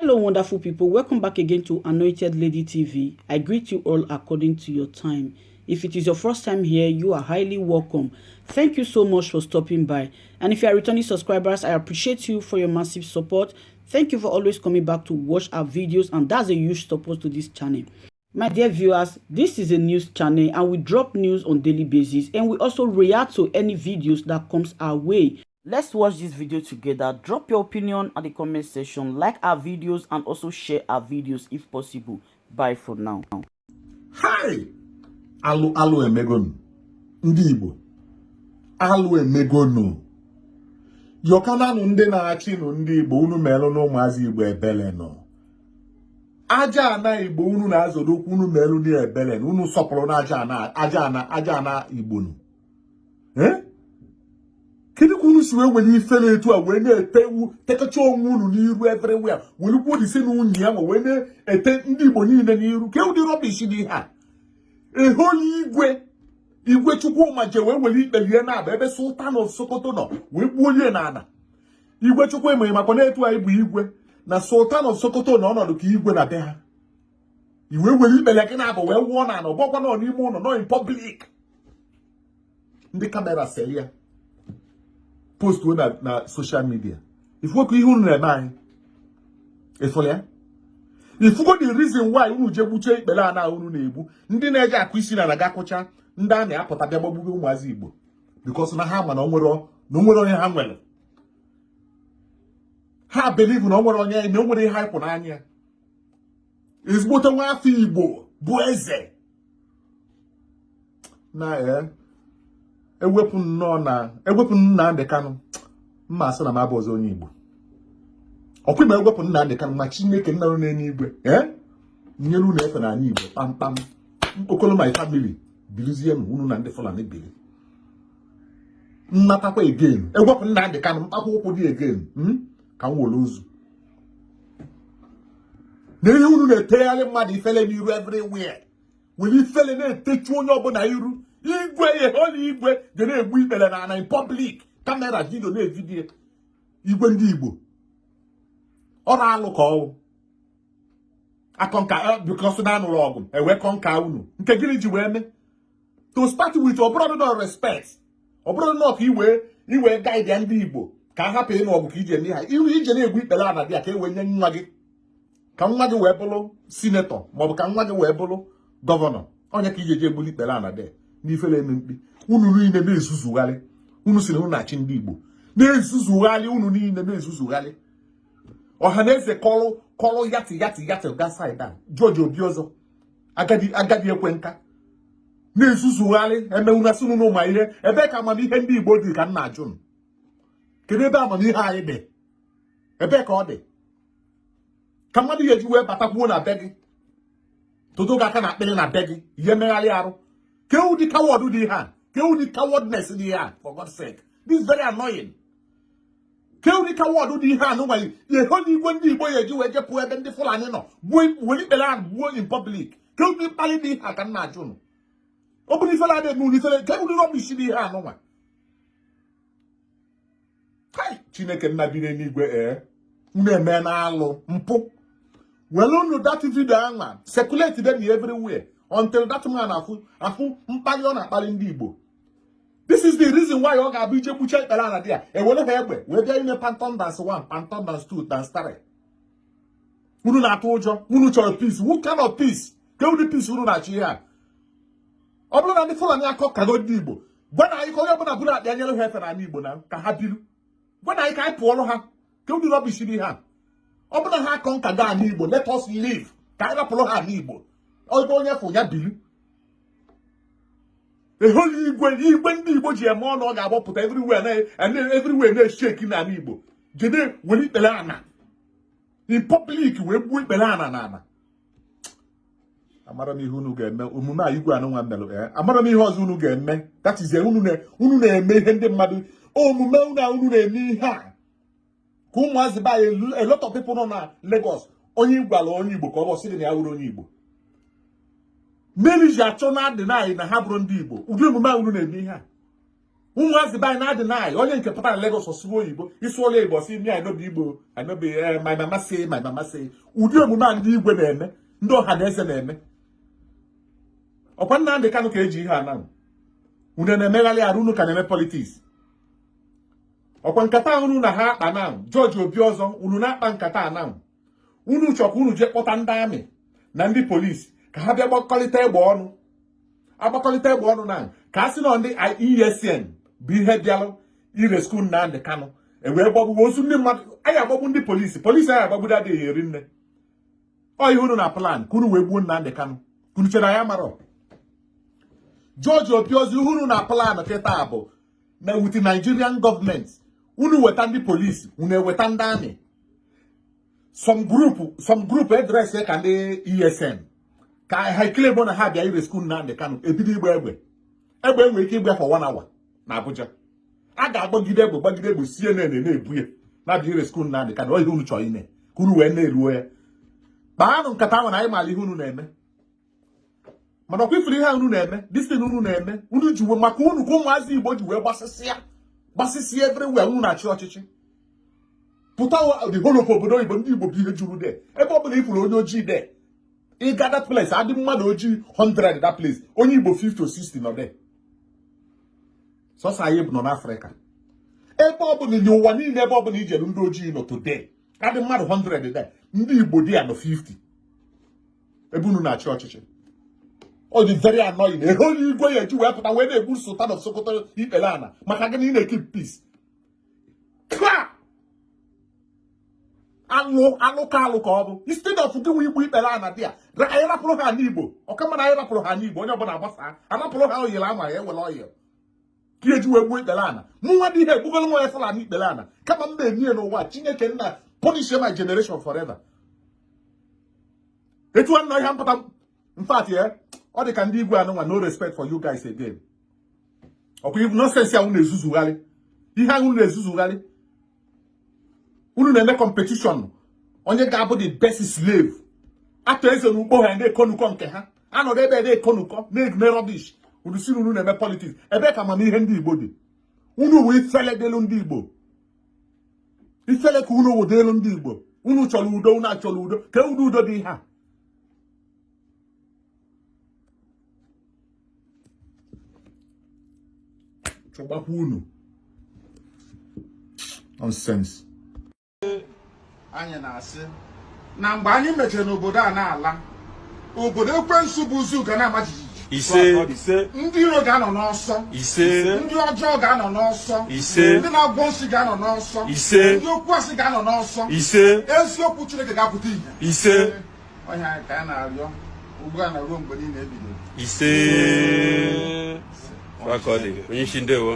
Hello wonderful people, welcome back again to Anointed Lady TV. I greet you all according to your time. If it is your first time here, you are highly welcome. Thank you so much for stopping by. And if you are returning subscribers, I appreciate you for your massive support. Thank you for always coming back to watch our videos, and that's a huge support to this channel. My dear viewers, this is a news channel and we drop news on daily basis, and we also react to any videos that comes our way. Let's watch this video together. Drop your opinion at the comment section, like our videos, and also share our videos if possible. Bye for now. Hi! Alụ emegonu. Ndị Igbo. Alụ emegonu. Yokananu ndị na-achị nụ ndị Igbo unu melụ n'ụmụazị Igbo ebele nọ. Aja ana Igbo unu na-azọdokwu unu melụ ndị ebele nọ. Unu sọpụrụ na aja ana Igbo nụ. Kedu ka unu si wee ifele etu a wee na-etewu tekacha onwe unu n'iru everywhere wee kwuo dị si na unyi ya wee na-ete ndị Igbo niile n'iru ke ụdị rọbish dị ha eholi igwe Chukwuma je wee ikpelie na-aba ebe Sultan of Sokoto nọ wee gbuo onye na-ana igwe Chukwuma makwa na-etu anyị bụ igwe na Sultan of Sokoto na ọnọdụ ka igwe na be ha iwe ikpele gị na-aba wee wụọ na ana ọgbọkwa nọ n'ime ụlọ nọ in public ndị kamera sel ya post na social media. If what we unu na man, if what the reason why unu je buche ikpele na unu na-ebu ndị na-eje akụ isi na agakocha ndị a na-apụta bịa gbagbugo ụmụazị Igbo because na ha ma na onwere onye ha nwere. Ha believe na onwere onye na onwere ihe ịpụ n'anya. Ezigbote nwa afọ Igbo bụ eze na ewepụ Nnamdi Kanu mma asị na m abụ ọzọ onye Igbo ọkwa ma ewepụ Nnamdi Kanu ma Chineke nna unu n'eluigwe nyere unu efe na anyị Igbo kpamkpam okolo my family bilizie unu na ndị Fulani bili nnatakwa again ewepụ Nnamdi Kanu mkpakwa ụkwụ dị again ka m were ozu na ihe unu na-etegharị mmadụ ifele n'iru everywhere were ifele na-etechu onye ọbụla iru igwe eholi igwe ga na-egbu ikpere na ana in public kamera video na-evidio igwe ndị Igbo ọ na-alụ ka ọwụ akọnka because na anụrụ ọgụ ewe kọnka unu nke gịnị ji wee mee to start with ọbụrụ no respect ọbụrụ no ka iwe guide ndị Igbo ka a hapụ ịnụ ọgụ ka ije ndị ha iru ije na-egbu ikpere ana dị ka ewe nye nwa gị ka nwa gị wee bụrụ sinetọ maọbụ ka nwa gị wee bụrụ gọvanọ onye ka ije je egbuli ikpere ana dị n'ifele eme mkpi unu niile na-ezuzugharị unu si na unu na-achị ndị Igbo na-ezuzugharị unu niile na-ezuzugharị ọha na eze kọlụ yati gasaida George Obi ọzọ agadi ekwe nka na-ezuzugharị emenwuna si unu ma ihe ebe ka amamihe ndị Igbo dị ka nna ajụ m kedu ebe amamihe anyị dị ebe ka ọ dị ka mmadụ ya eji wee batakwuo na be gị todo gị aka na akpịrị na be gị ihe megharị arụ Kill the coward do the hand. Kill the cowardness in the hand, for God's sake. This is very annoying. Kill the coward do the hand. Nobody. The only one the boy you get poor than the Fulani no. Will it be land in public? Kill the pally the hand and not June. Open the fella that moon. Kill the rubbish in the hand. No one. Hi, Chineke na bi n'eluigwe men alo mpo. Well, no that video man circulate them everywhere. Until that man afu mpali on akpali ndị Igbo. This is the reason why ọ ga-abụ ije buche ikpere ana dị ya ewere ha egbe wee bịa ime panton dance 1 panton dance 2 dance 3 unu na-atụ ụjọ unu chọrọ peace. What kind of peace? Ke ụdị peace unu na-achọ ihe a ọ bụrụ na ndị Fulani akọ kago ndị Igbo gwa na anyị ka onye ọbụla bụrụ akpa anyere ha efe na Igbo na ka ha biru gwa na anyị ka anyị pụọrọ ha ke ụdị rọbish dị ha ọ bụrụ ha akọ nka gaa n'Igbo let us live ka anyị rapụrụ ha n'Igbo onye fụ ya bili eholi igwe ndị Igbo ji eme ọnụ ọ ga-agbapụta everywhere na-esheki n'ala Igbo jide were ikpere ana in public wee gbuo ikpere ana na ana amara m ihe unu ga-eme omume a igwe anụ nwa mmelụ amara m ihe ọzọ unu ga-eme that is unu na-eme ihe ndị mmadụ omume unu na-eme ihe a ka ụmụazị ba a lot of people nọ na Lagos onye gwara onye Igbo ka ọ bụ sị na ya wụrụ onye Igbo Many ji achọ na adị na ha bụrụ ndị Igbo ụdị omume unu na-eme ihe a Umuazi by na deny. Only nke pata Lagos osugo Igbo. Isu ole Igbo si me I no be Igbo. I no be my mama say. Udi omume ndị Igwe na-eme. Ndị ọha na eze na-eme. Ọkwa Nnamdi Kanu ka eji ihe ana. Unu na-emeghalị arụ unu ka na-eme politics. Ọkwa nkata unu na ha akpa na George Obi ọzọ unu na-akpa nkata na unu chọkwa unu je kpọta ndị amị na ndị polisi ka ha bịa gbakọlịta egbe ọnụ. Agbakọlịta egbe ọnụ na ka a sị na ndị ESN bụ ihe bịalụ iresku Nnamdi Kanu ewee gbagbu ozu ndị mmadụ anyị agbagbu ndị polisi anyị agbagbu adịghị eri nne ọ ihe unu na plan ka unu wee gbuo Nnamdi Kanu unu chere ya mara George Obi ọzọ unu na plan kịta bụ na with Nigerian government unu weta ndị polisi unu eweta ndị amị some group address ka ndị ESN ka ha kilebo na ha bịa iresku Nnamdi Kanu ebido egbe enwe ike igbe for 1 hour na Abuja a ga-agbagide egbe CNN na-ebu ya na-abịa iresku Nnamdi Kanu ọ ihe unu chọrọ ime ka unu wee na-eruo ya kpaanụ nkata ahụ na anyị maala ihe unu na-eme mana ọkwa ifuru ihe unu na-eme distin unu na-eme unu jiwe maka unu ka ụmụazị Igbo ji wee gbasịsịa everywhere unu na-achị ọchịchị pụta the whole of obodo Igbo ndị Igbo bụ ihe juru de ebe ọ bụla ifuru onye ojii de ịga that place adị mmadụ ojii 100 that place onye Igbo 50 or 60 nọ de sọsọ anyị nọ n'Afrịka ebe ọ bụla n'ụwa niile ebe ọ bụla ijelu ndị ojii nọ today adị mmadụ 100 de ndị Igbo dị ya nọ 50 ebe unu na-achị ọchịchị ọ dị very annoying na onye igwe ya eji wee pụta wee na-egbu Sultan of Sokoto ikpere ana maka gịnị na-ekip peace alụ ka ọ bụ instead of gị nwe igbu ikpere ana dị ya anyị rapụrụ ha n'Igbo ọkama na anyị rapụrụ ha n'Igbo onye ọbụla agbasa arapụrụ ha oyiri ama ya ewere ọyịa ka eji wee gbuo ikpere ana nwa dị ihe egbugoro nwa ya Fulani ikpere ana kama m na-enye n'ụwa Chineke nna punish my generation forever etu nna ihe mpụta mfat ọ dị ka ndị Igwe anụnwa no respect for you guys again ọkwa ibu nonsense ahụ na-ezuzugharị ihe ahụ na-ezuzugharị unu na-eme competition onye ga-abụ the best slave atọ eze n'ugbo ha na-ekonukọ nke ha anọdụ ebe na-ekonukọ na-eme rubbish unu si unu na-eme politics ebe ka amamihe ndị Igbo dị unu wụ ifele delu ndị Igbo ifele ka unu wụ delu ndị Igbo unu chọrọ udo unu achọrọ udo ka udo dị ha chọgbakwa unu nonsense anyị na-asị na mgbe anyị mechara n'obodo a na-ala obodo ekwensu bụ uzu ga na-ama jijiji ndị iro ga-anọ n'ọsọ ndị ọjọọ ga-anọ n'ọsọ ndị na-agwọ nsị ga-anọ n'ọsọ ndị okwu asị ga-anọ n'ọsọ eziokwu Chineke ga-apụta ihe ọhịa anyị ka anyị na-arịọ ugbu a na ruo mgbe niile ebido Onye isi ndewo